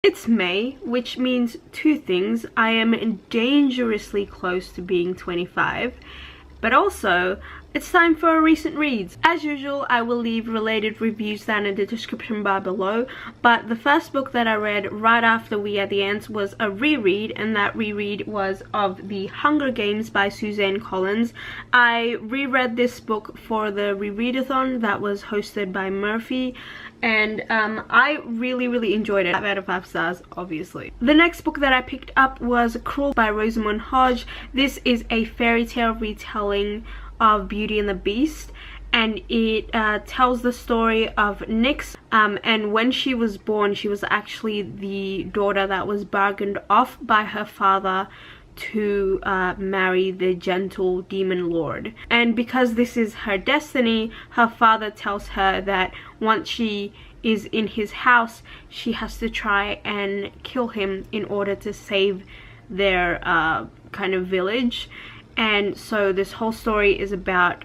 It's May, which means two things. I am dangerously close to being 25, but also it's time for a recent reads. As usual, I will leave related reviews down in the description bar below, but the first book that I read right after We Are the Ants was a reread, and that reread was of The Hunger Games by Suzanne Collins. I reread this book for the rereadathon that was hosted by Murphy, and I really enjoyed it. 5 out of 5 stars, obviously. The next book that I picked up was Cruel by Rosamund Hodge. This is a fairy tale retelling of Beauty and the Beast, and it tells the story of Nyx, and when she was born, she was actually the daughter that was bargained off by her father to marry the gentle demon lord. And because this is her destiny, her father tells her that once she is in his house, she has to try and kill him in order to save their kind of village. And so this whole story is about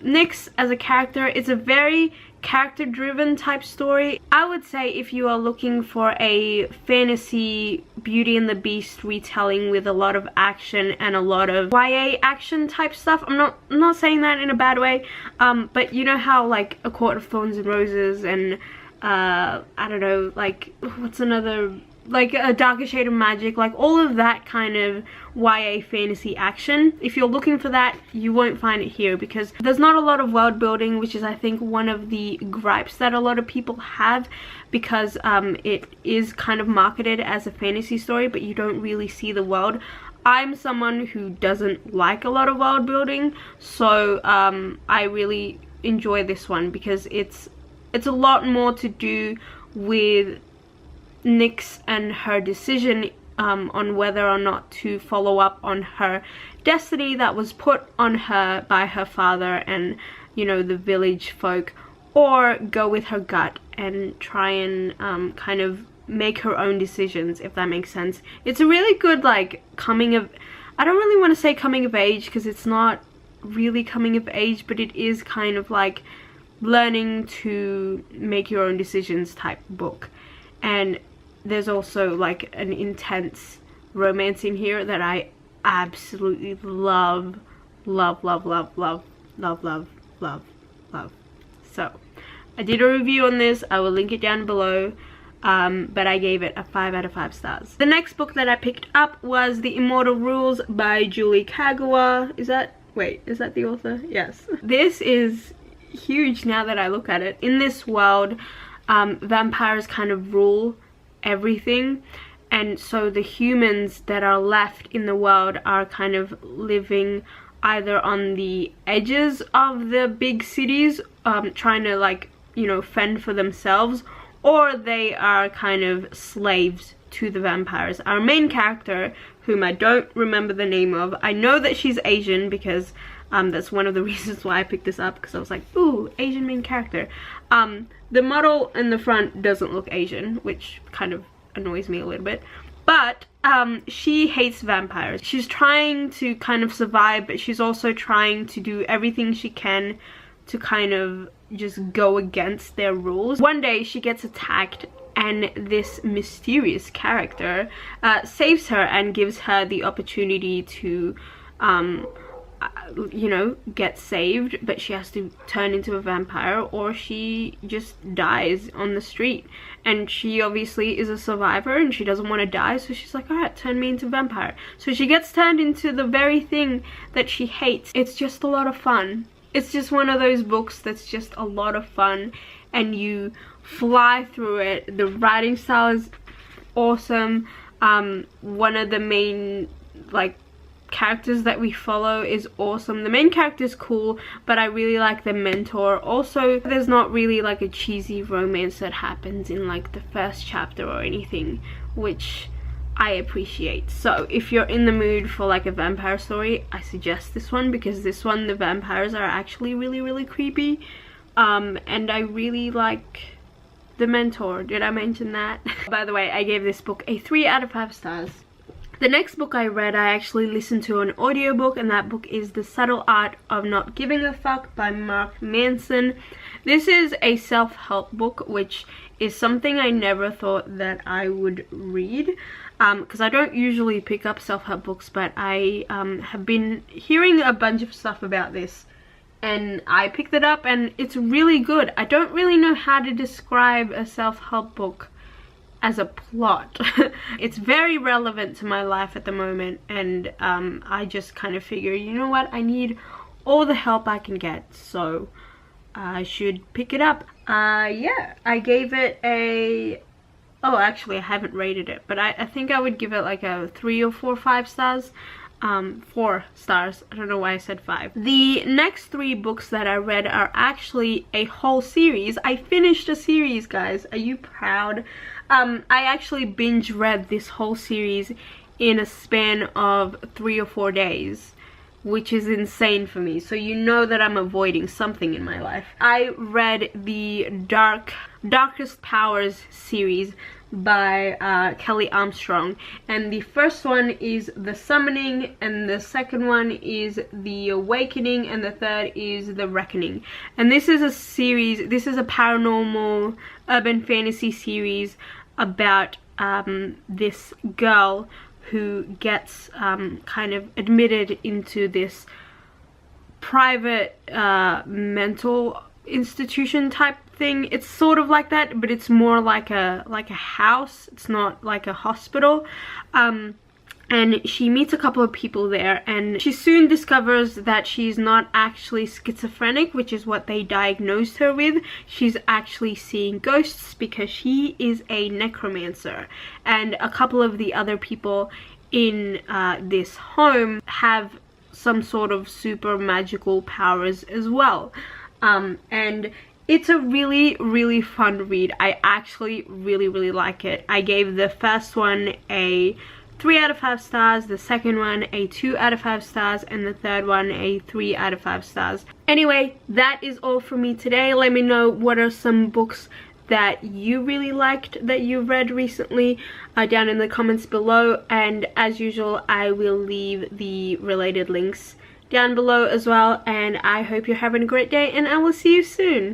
Nyx as a character. It's a very character-driven type story. I would say if you are looking for a fantasy Beauty and the Beast retelling with a lot of action and a lot of YA action type stuff, I'm not saying that in a bad way, but you know how like A Court of Thorns and Roses and I don't know, like what's another, like A Darker Shade of Magic, like all of that kind of YA fantasy action. If you're looking for that, you won't find it here because there's not a lot of world building, which is I think one of the gripes that a lot of people have, because it is kind of marketed as a fantasy story, but you don't really see the world. I'm someone who doesn't like a lot of world building, so I really enjoy this one because it's a lot more to do with Nyx and her decision on whether or not to follow up on her destiny that was put on her by her father and, you know, the village folk, or go with her gut and try and kind of make her own decisions, if that makes sense. It's a really good like coming of, I don't really want to say coming of age because it's not really coming of age, but it is kind of like learning to make your own decisions type book. And there's also like an intense romance in here that I absolutely love. So I did a review on this, I will link it down below, but I gave it a 5 out of 5 stars. The next book that I picked up was The Immortal Rules by Julie Kagawa. Is that the author? Yes. This is huge now that I look at it. In this world, vampires kind of rule everything, and so the humans that are left in the world are kind of living either on the edges of the big cities, trying to like, you know, fend for themselves, or they are kind of slaves to the vampires. Our main character, whom I don't remember the name of, I know that she's Asian because that's one of the reasons why I picked this up, because I was like, ooh, Asian main character. The model in the front doesn't look Asian, which kind of annoys me a little bit. But she hates vampires. She's trying to kind of survive, but she's also trying to do everything she can to kind of just go against their rules. One day she gets attacked, and this mysterious character saves her and gives her the opportunity to you know, get saved, but she has to turn into a vampire or she just dies on the street. And she obviously is a survivor and she doesn't want to die, so she's like, alright, turn me into a vampire. So she gets turned into the very thing that she hates. It's just a lot of fun. It's just one of those books that's just a lot of fun and you fly through it. The writing style is awesome. One of the main like characters that we follow is awesome. The main character is cool, but I really like the mentor. Also, there's not really like a cheesy romance that happens in like the first chapter or anything, which I appreciate. So if you're in the mood for like a vampire story, I suggest this one, because this one, the vampires are actually really creepy, and I really like the mentor. Did I mention that? By the way, I gave this book a 3 out of 5 stars. The next book I read, I actually listened to an audiobook, and that book is The Subtle Art of Not Giving a Fuck by Mark Manson. This is a self-help book, which is something I never thought that I would read, because I don't usually pick up self-help books, but I have been hearing a bunch of stuff about this, and I picked it up, and it's really good. I don't really know how to describe a self-help book as a plot. It's very relevant to my life at the moment, and I just kind of figure, you know what, I need all the help I can get, so I should pick it up. Yeah, I gave it a... oh, actually I haven't rated it, but I think I would give it like a 3 or 4 5 stars. 4 stars. I don't know why I said 5. The next 3 books that I read are actually a whole series. I finished a series, guys. Are you proud? I actually binge read this whole series in a span of 3 or 4 days, which is insane for me. So you know that I'm avoiding something in my life. I read the Darkest Powers series by Kelly Armstrong, and the first one is The Summoning, and the second one is The Awakening, and the third is The Reckoning. And this is a series, this is a paranormal urban fantasy series about this girl who gets kind of admitted into this private mental institution type thing. It's sort of like that, but it's more like a house. It's not like a hospital. And she meets a couple of people there, and she soon discovers that she's not actually schizophrenic, which is what they diagnosed her with. She's actually seeing ghosts because she is a necromancer, and a couple of the other people in this home have some sort of super magical powers as well. And it's a really fun read. I actually really like it. I gave the first one a 3 out of 5 stars, the second one a 2 out of 5 stars, and the third one a 3 out of 5 stars. Anyway, that is all from me today. Let me know what are some books that you really liked that you read recently down in the comments below, and as usual I will leave the related links down below as well, and I hope you're having a great day, and I will see you soon.